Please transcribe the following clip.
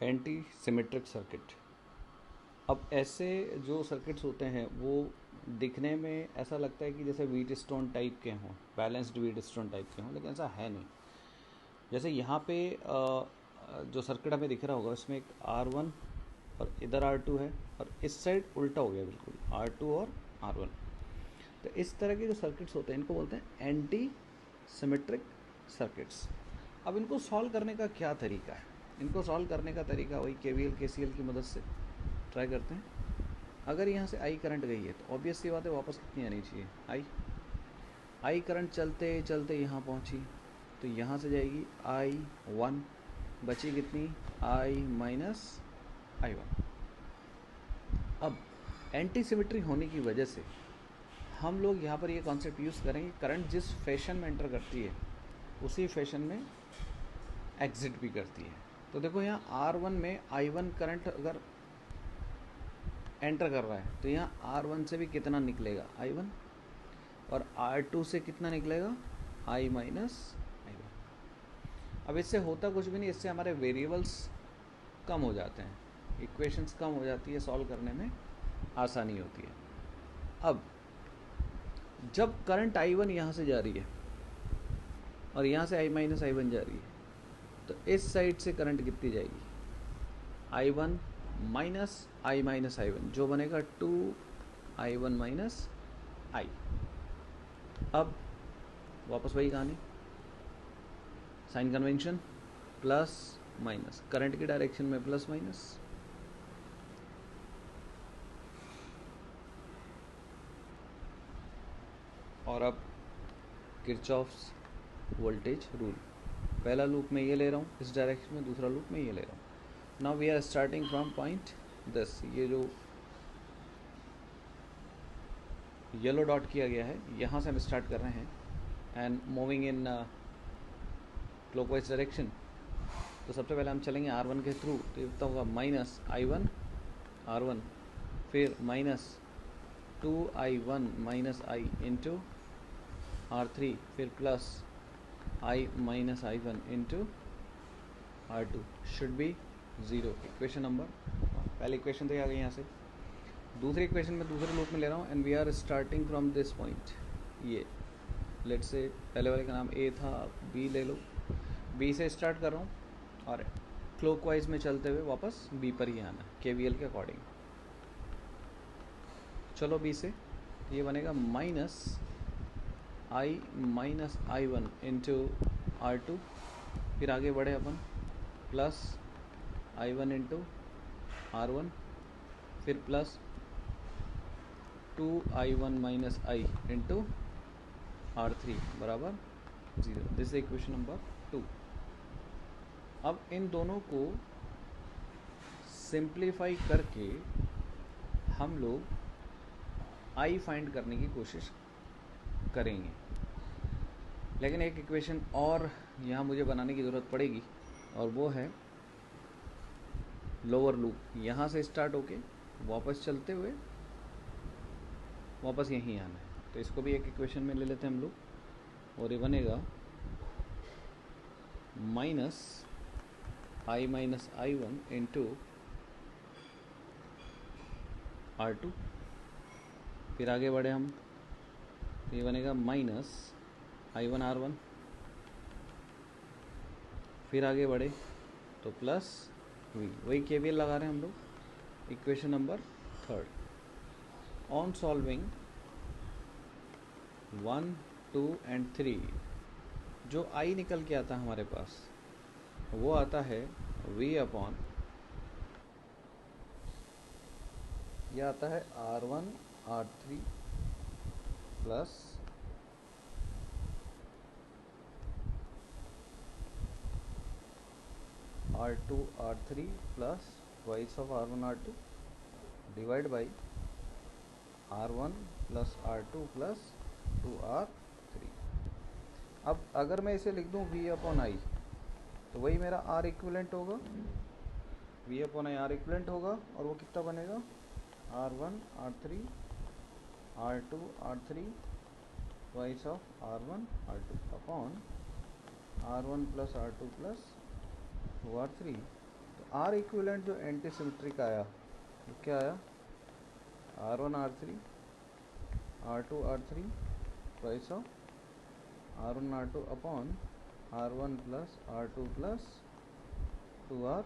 Anti symmetric circuit. अब ऐसे जो सर्किट्स होते हैं वो दिखने में ऐसा लगता है कि जैसे व्हीट स्टोन टाइप के हों, बैलेंस्ड व्हीट स्टोन टाइप के हों, लेकिन ऐसा है नहीं। जैसे यहाँ पे जो सर्किट हमें दिख रहा होगा इसमें एक R1 और इधर R2 है, और इस साइड उल्टा हो गया बिल्कुल, R2 और R1। तो इस तरह के जो सर्किट्स होते हैं इनको बोलते हैं एंटी सिमेट्रिक सर्किट्स। अब इनको सॉल्व करने का क्या तरीका है? इनको सॉल्व करने का तरीका वही KVL KCL की मदद से ट्राई करते हैं। अगर यहाँ से आई करंट गई है तो ऑब्वियस सी बात है वापस कितनी आनी चाहिए, आई करंट चलते चलते यहाँ पहुँची तो यहाँ से जाएगी I1, बची कितनी I-I1। अब एंटी सिमेट्री होने की वजह से हम लोग यहाँ पर ये कॉन्सेप्ट यूज़ करेंगे, करंट जिस फैशन में एंटर करती है उसी फैशन में एग्जिट भी करती है। तो देखो यहाँ R1 में I1 करंट अगर एंटर कर रहा है तो यहाँ R1 से भी कितना निकलेगा I1, और R2 से कितना निकलेगा I-I1। अब इससे होता कुछ भी नहीं, इससे हमारे वेरिएबल्स कम हो जाते हैं, इक्वेशंस कम हो जाती है, सॉल्व करने में आसानी होती है। अब जब करंट I1 यहाँ से जा रही है और यहाँ से I-I1 जा रही है तो इस साइड से करंट कितनी जाएगी I1 माइनस I-I1, जो बनेगा 2I1 माइनस I। अब वापस वही कहानी, sign convention, plus minus, current की डायरेक्शन में प्लस माइनस। और अब किरचॉफ्स वोल्टेज रूल, पहला लूप में ये ले रहा हूँ इस डायरेक्शन में, दूसरा लूप में ये ले रहा हूँ। Now we are starting from point this, ये जो येलो डॉट किया गया है यहाँ से हम स्टार्ट कर रहे हैं and moving in clockwise direction. तो सबसे पहले हम चलेंगे R1 के थ्रू, तो ये होगा माइनस I1 R1, फिर minus 2I1 minus I into R3, फिर plus I minus I1 into R2 should be 0। Equation number, पहली इक्वेशन तो आ गई यहाँ से। दूसरी इक्वेशन में दूसरे लूप में ले रहा हूँ and we are starting from this point. ये लेट्स से पहले वाले का नाम A था, B ले लो, B से स्टार्ट कर रहा हूँ और क्लॉकवाइज में चलते हुए वापस B पर ही आना KVL के अकॉर्डिंग। चलो B से, ये बनेगा minus I minus I1 into R2, फिर आगे बढ़े अपन प्लस I1 इंटू R1, फिर plus 2I1 minus I into R3 बराबर 0। This is equation number 2। अब इन दोनों को सिंप्लीफाई करके हम लोग I फाइंड करने की कोशिश करेंगे, लेकिन एक इक्वेशन और यहाँ मुझे बनाने की ज़रूरत पड़ेगी और वो है लोअर लूप, यहाँ से स्टार्ट होके वापस चलते हुए वापस यहीं आना है। तो इसको भी एक इक्वेशन में ले लेते हैं हम लोग, और ये बनेगा minus I minus I1 into R2, फिर आगे बढ़े हम तो ये बनेगा माइनस I1 R1, फिर आगे बढ़े तो प्लस V, वही KVL लगा रहे हैं हम लोग। Equation number 3, on solving 1 2 and 3 जो I निकल के आता है हमारे पास वो आता है V अपॉन, यह आता है R1 R3 plus R2 R3 plus twice of R1 R2 divide by R1 plus R2 plus 2R3। अब अगर मैं इसे लिख दूँ V अपॉन I तो वही मेरा R इक्विवेलेंट होगा, V upon I R equivalent होगा, और वो कितना बनेगा R1 R3 R2 R3 twice of R1 R2 upon R1 plus R2 plus 2R3। तो आर इक्विवेलेंट जो एंटी सिमेट्रिक आया वो क्या आया, R1 R3 R2 R3 twice of R1 R2 upon R1 plus R2 plus 2R